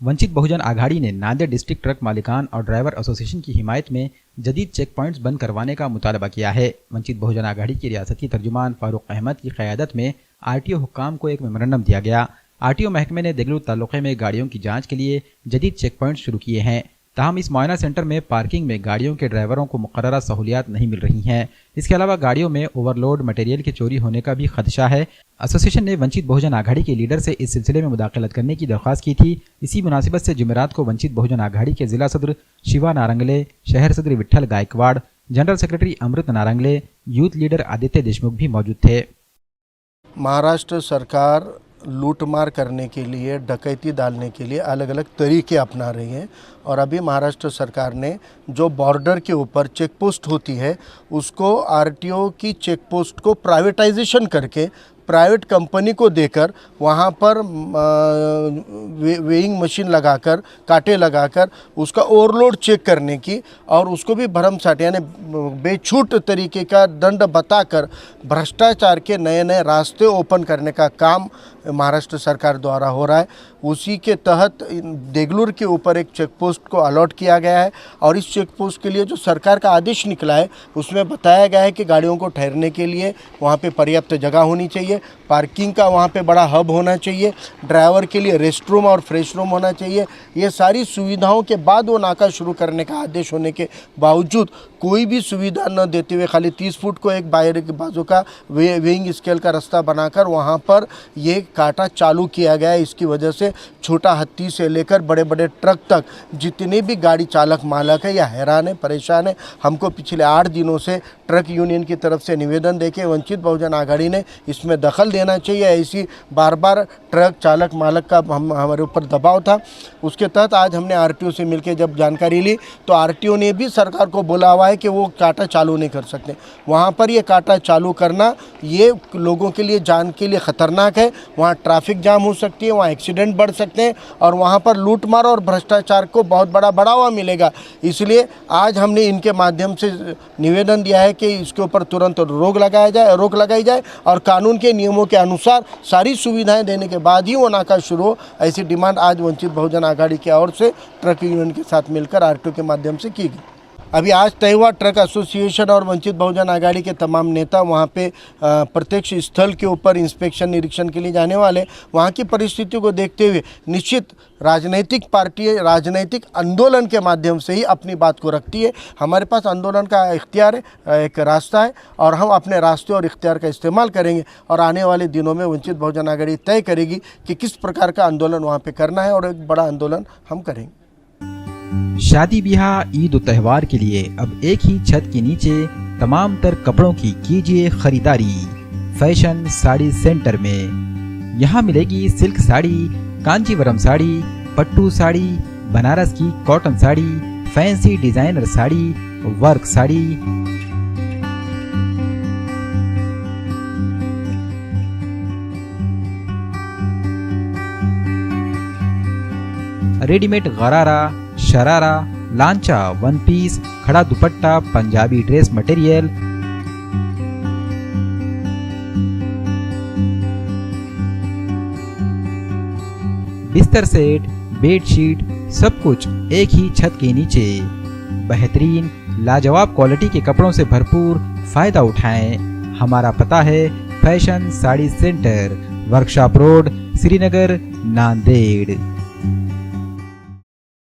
वंचित बहुजन आघाड़ी ने Nanded district truck मालिकान और driver association की हिमायत में जदीद चेक पॉइंट्स बंद करवाने का मुतालबा किया है। वंचित बहुजन आघाड़ी की रियासती तर्जुमान फारूक अहमद की क़यादत में आरटीओ हुक्काम को एक मेमोरेंडम दिया गया। आरटीओ महकमे ने देगलूर तालुके में गाड़ियों की जांच के लिए जदीद चेक पॉइंट शुरू किए हैं। ताहम इस मुआयना सेंटर में पार्किंग में गाड़ियों के ड्राइवरों को मुकर्ररा सहूलियात नहीं मिल रही हैं। इसके अलावा गाड़ियों में ओवरलोड मटेरियल के चोरी होने का भी खदशा है। एसोसिएशन ने वंचित बहुजन आघाड़ी के लीडर से इस सिलसिले में मुदाखलत करने की दरख्वास्त की थी। इसी मुनासिबत से जुमेरात को वंचित बहुजन आघाड़ी के जिला सदर शिवा नारंगले, शहर सदर विट्ठल गायकवाड़, जनरल सेक्रेटरी अमृत नारंगले, यूथ लीडर आदित्य देशमुख भी मौजूद थे। महाराष्ट्र सरकार लूटमार करने के लिए, डकैती डालने के लिए अलग अलग तरीके अपना रही है और अभी महाराष्ट्र सरकार ने जो बॉर्डर के ऊपर चेक पोस्ट होती है उसको आरटीओ की चेक पोस्ट को प्राइवेटाइजेशन करके प्राइवेट कंपनी को देकर वहाँ पर वेइंग मशीन लगाकर, कांटे लगाकर उसका ओवरलोड चेक करने की और उसको भी भरमसाट यानी बेछूट तरीके का दंड बताकर भ्रष्टाचार के नए नए रास्ते ओपन करने का काम महाराष्ट्र सरकार द्वारा हो रहा है। उसी के तहत देगलूर के ऊपर एक चेक पोस्ट को अलॉट किया गया है और इस चेक पोस्ट के लिए जो सरकार का आदेश निकला है उसमें बताया गया है कि गाड़ियों को ठहरने के लिए वहाँ पे पर्याप्त जगह होनी चाहिए, पार्किंग का वहाँ पे बड़ा हब होना चाहिए, ड्राइवर के लिए रेस्ट रूम और फ्रेश रूम होना चाहिए। ये सारी सुविधाओं के बाद वो नाका शुरू करने का आदेश होने के बावजूद कोई भी सुविधा न देते हुए खाली 30 फुट को एक बाहर के बाजू का वेइंग स्केल का रास्ता बनाकर वहाँ पर ये काटा चालू किया गया है। इसकी वजह से छोटा हत्ती से लेकर बड़े बड़े ट्रक तक जितने भी गाड़ी चालक मालक है या हैरान है, परेशान है। हमको पिछले 8 दिनों से ट्रक यूनियन की तरफ से निवेदन देके वंचित बहुजन आघाड़ी ने इसमें दखल देना चाहिए। ऐसी बार बार ट्रक चालक मालक का हमारे ऊपर दबाव था। उसके तहत आज हमने आरटीओ से मिलकर जब जानकारी ली तो आरटीओ ने भी सरकार को बोला हुआ है कि वो काटा चालू नहीं कर सकते। वहाँ पर ये काटा चालू करना ये लोगों के लिए, जान के लिए ख़तरनाक है। वहाँ ट्रैफिक जाम हो सकती है, वहाँ एक्सीडेंट बढ़ सकते हैं और वहाँ पर लूटमार और भ्रष्टाचार को बहुत बड़ा बढ़ावा मिलेगा। इसलिए आज हमने इनके माध्यम से निवेदन दिया है कि इसके ऊपर तुरंत रोक लगाई जाए और कानून के नियमों के अनुसार सारी सुविधाएं देने के बाद ही वो नाका शुरू हो। ऐसी डिमांड आज वंचित बहुजन आघाड़ी की ओर से ट्रक यूनियन के साथ मिलकर आरटीओ के माध्यम से की गई। अभी आज तय हुआ ट्रक एसोसिएशन और वंचित बहुजन आघाड़ी के तमाम नेता वहाँ पे प्रत्यक्ष स्थल के ऊपर इंस्पेक्शन निरीक्षण के लिए जाने वाले। वहाँ की परिस्थितियों को देखते हुए निश्चित राजनीतिक पार्टी राजनीतिक आंदोलन के माध्यम से ही अपनी बात को रखती है। हमारे पास आंदोलन का इख्तियार है, एक रास्ता है और हम अपने रास्ते और इख्तियार का इस्तेमाल करेंगे और आने वाले दिनों में वंचित बहुजन आघाड़ी तय करेगी कि किस प्रकार का आंदोलन वहाँ पे करना है और एक बड़ा आंदोलन हम करेंगे। शादी ब्याह, ईद और त्यौहार के लिए अब एक ही छत के नीचे तमाम तर कपड़ों की कीजिए खरीदारी फैशन साड़ी सेंटर में। यहाँ मिलेगी सिल्क साड़ी, कांजीवरम साड़ी, पट्टू साड़ी, बनारस की cotton sari, fancy designer sari, work sari, readymade गरारा, शरारा, लांचा, वन पीस, खड़ा दुपट्टा, पंजाबी ड्रेस मटेरियल, बिस्तर सेट, बेडशीट, सब कुछ एक ही छत के नीचे। बेहतरीन लाजवाब क्वालिटी के कपड़ों से भरपूर फायदा उठाएं। हमारा पता है fashion sari centre, workshop road, Srinagar, Nanded.